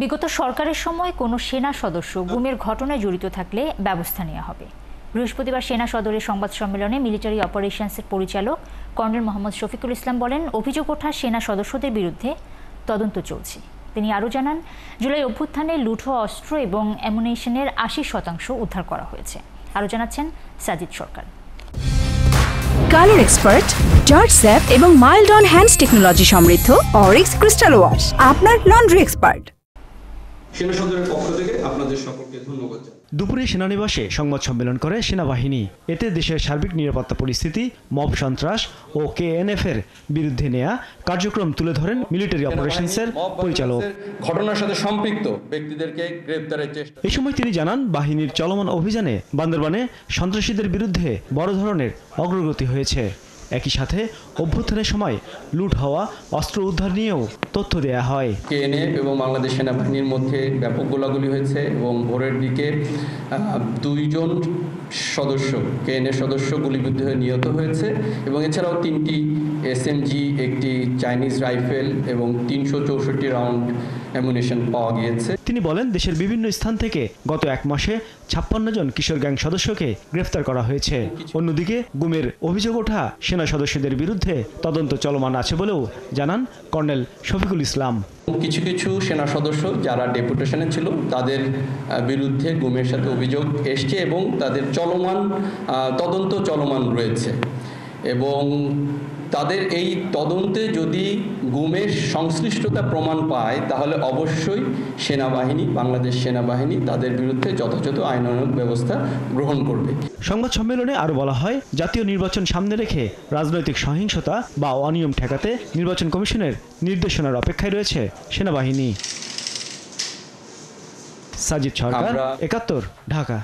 বিগত সরকারের সময় কোনো সেনা সদস্য গুমের ঘটনায় জড়িত থাকলে ব্যবস্থা নেওয়া হবে। বৃহস্পতিবার সেনা সদরের সংবাদ সম্মেলনে মিলিটারি অপারেশনসের পরিচালক কর্নেল মোহাম্মদ শফিকুল ইসলাম বলেন, অভিযোগ ওঠা সেনা সদস্যদের বিরুদ্ধে তদন্ত চলছে। তিনি আরও জানান, জুলাই অভ্যুত্থানে লুট হওয়া অস্ত্র এবং অ্যামুনিশনের ৮০% উদ্ধার করা হয়েছে। আরও জানাচ্ছেন সাজিদ সরকার। কালার এক্সপার্ট, জর্জ স্যাপ এবং মাইল্ড অন হ্যান্ডস টেকনোলজি সমৃদ্ধ অরিক্স ক্রিস্টাল ওয়াশ আপনার লন্ড্রি এক্সপার্ট। সেনা সদরের পক্ষ থেকে আপনাদের সকলকে ধন্যবাদ। দুপুরে সেনানিবাসে সংবাদ সম্মেলন করে সেনাবাহিনী। এতে দেশের সার্বিক নিরাপত্তা পরিস্থিতি, মব সন্ত্রাস ও কেএনএফ-এর বিরুদ্ধে নেয়া কার্যক্রম তুলে ধরেন মিলিটারি অপারেশনসের পরিচালক। ঘটনার সাথে সম্পৃক্ত ব্যক্তিদেরকে গ্রেপ্তারের চেষ্টা। এই সময় তিনি জানান, বাহিনীর চলমান অভিযানে বান্দরবানে সন্ত্রাসীদের বিরুদ্ধে বড় ধরনের অগ্রগতি হয়েছে। একই সাথে অভ্যুত্থানের সময় লুট হওয়া অস্ত্র উদ্ধার নিয়েও তথ্য দেয়া হয়। কেএনএফ এবং বাংলাদেশ সেনাবাহিনীর মধ্যে ব্যাপক গোলাগুলি হয়েছে এবং ভোরের দিকে 2 জন সদস্য কেএনএফ সদস্য গুলিবিদ্ধ হয়ে নিহত হয়েছে এবং এছাড়াও 3টি এসএমজি, একটি চাইনিজ রাইফেল এবং 364 রাউন্ড অ্যামুনিশন পাওয়া গিয়েছে। তিনি বলেন, দেশের বিভিন্ন স্থান থেকে গত 1 মাসে 56 জন কিশোর গ্যাং সদস্যকে গ্রেফতার করা হয়েছে। অন্যদিকে গুমের অভিযোগ ওঠা সেনা সদস্যদের বিরুদ্ধে তদন্ত চলমান আছে বলেও জানান কর্নেল শফিকুল ইসলাম। কিছু কিছু সেনা সদস্য যারা ডেপুটেশনে ছিল তাদের বিরুদ্ধে গুমের সাথে অভিযোগ এসছে এবং তাদের তদন্ত চলমান রয়েছে এবং তাদের এই তদন্তে যদি গুমের সংশ্লিষ্টতা প্রমাণ পায় তাহলে অবশ্যই বাংলাদেশ সেনাবাহিনী তাদের বিরুদ্ধে যথাযথ আইনানুগ ব্যবস্থা গ্রহণ করবে। সংবাদ সম্মেলনে আরও বলা হয়, জাতীয় নির্বাচন সামনে রেখে রাজনৈতিক সহিংসতা বা অনিয়ম ঠেকাতে নির্বাচন কমিশনের নির্দেশনার অপেক্ষায় রয়েছে সেনাবাহিনী। সাজিদ সরকার, ৭১, ঢাকা।